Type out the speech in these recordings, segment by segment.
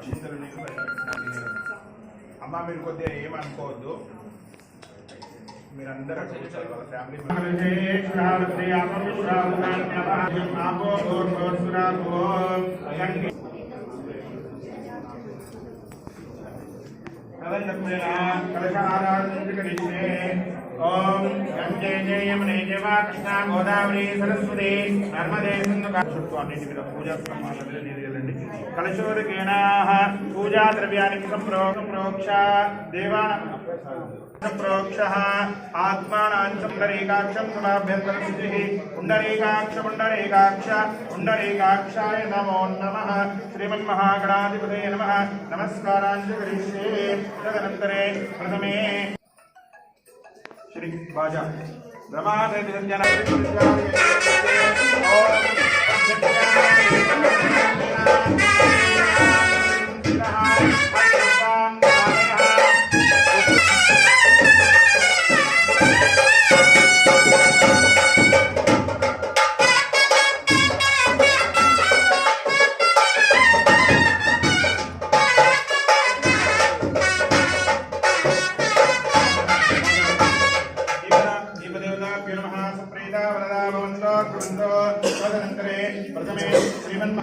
అక్షింతలు నీకు అమ్మ మీరు కొద్దిగా ఏమనుకోవద్దు మీరందరూ వాళ్ళ ఫ్యామిలీ ओम गंगे जय यमुने जय कृष्णा गोदावरी सरस्वती नर्मदे सिंधु पूजा कलशोदकेन पूजा द्रव्याणि संप्रोक्ष देवानां प्रोक्षः आत्मानां पुंडरीकाक्षं समाभ्यन्तरशुचिः पुंडरीकाक्षाय नमो नमः श्रीमन्महागणाधिपतये नमः नमस्कारांच करिष्ये तदनन्तरे प्रथमे श्री बाजा ब्रह्मादेवी संजना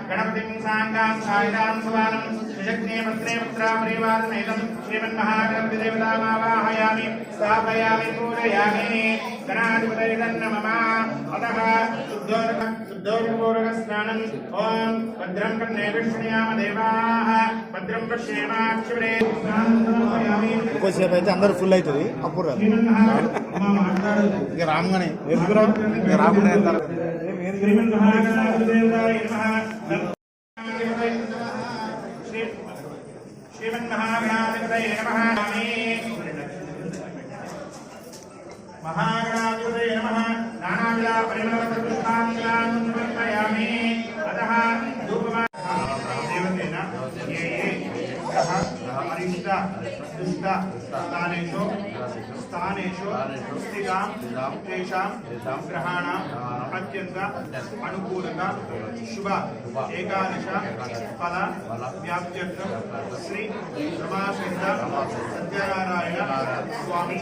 गणपतिं सांगां सायदां सवानं विशग्ने पत्रे पुत्रा परिवारनेदं श्रीमन्महागणपति देवतामावाहयामि स्थापयामि पूजयामि गणाधिपतये नमः अतः शुद्धोदकपूर्वक स्नानं ओम भद्रं कर्णेभिः शृणुयाम देवाः भद्रं पश्येमाक्षिपरे ఎక్కువసేపు అయితే అందరూ ఫుల్ అవుతుంది అప్పుడు ఇక రామ్గానే ఇక రామ్గానే అంటారు श्रीमन्महागणाधिपतये नमः महागणाधिपतये नमः नानाविध परिमलपुष्पाञ्जलान् समर्पयामि अतः धूपदेवतेन ये ये ग्रह अरिष्ट दुष्ट स्थानेषु स्थितां तेषां ग्रहाणां अत्यंत अनुकूलक शुभ एकादश फल व्याप्त्यर्थं श्री रमासहित सत्यनारायण स्वामी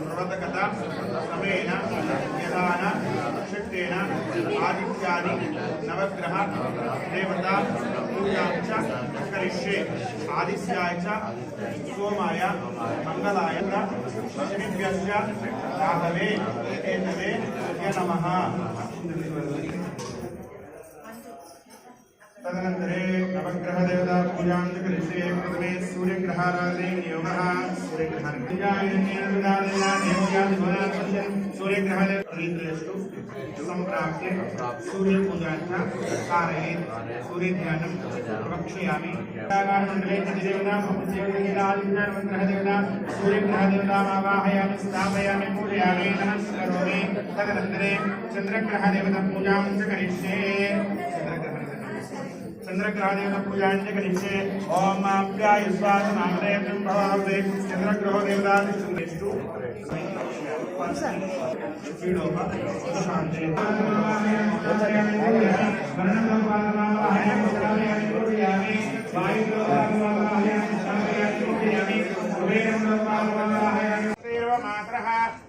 व्रतकथा क्रमेण यदान शक्तेन आदित्यादि नवग्रह देवता पूजां च करिष्ये आदित्याय च सोमाय मंगलाय लक्ष्मीभ्यश्च राघवे केतवे नमः तदनन्तरे नवग्रह देवता पूजां च करिष्ये प्रथमे सूर्यग्रहाराधने नियोगः सूर्यग्रहदेवतास्तु सम्प्राप्य सूर्यपूजां च कारयेत् सूर्यध्यानं प्रवक्ष्यामि मंडले देवता नवग्रहदेवता सूर्यग्रहदेवतामावाहयामि स्थापयामि पूजयामि नमस्करोमि तदनन्तरे चन्द्रग्रहदेवता पूजां च करिष्ये चंद्रग्रहदेवता पूजां च करिष्ये ओम आप्यायुष्वासनामदेवं भवते चंद्रग्रहो देवता तिष्ठेषु पीडोह शांति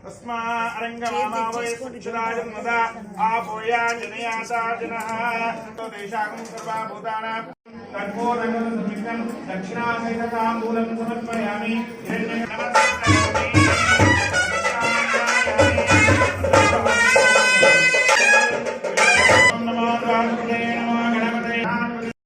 तस्मा अरंगमावै सुराजं नदा आपोया जनयासा जनः तो देशागं सर्वा भूतानां कर्पूरं समितं दक्षिणासहितं ताम्बूलं समर्पयामि हिरण्यं नमस्कारयामि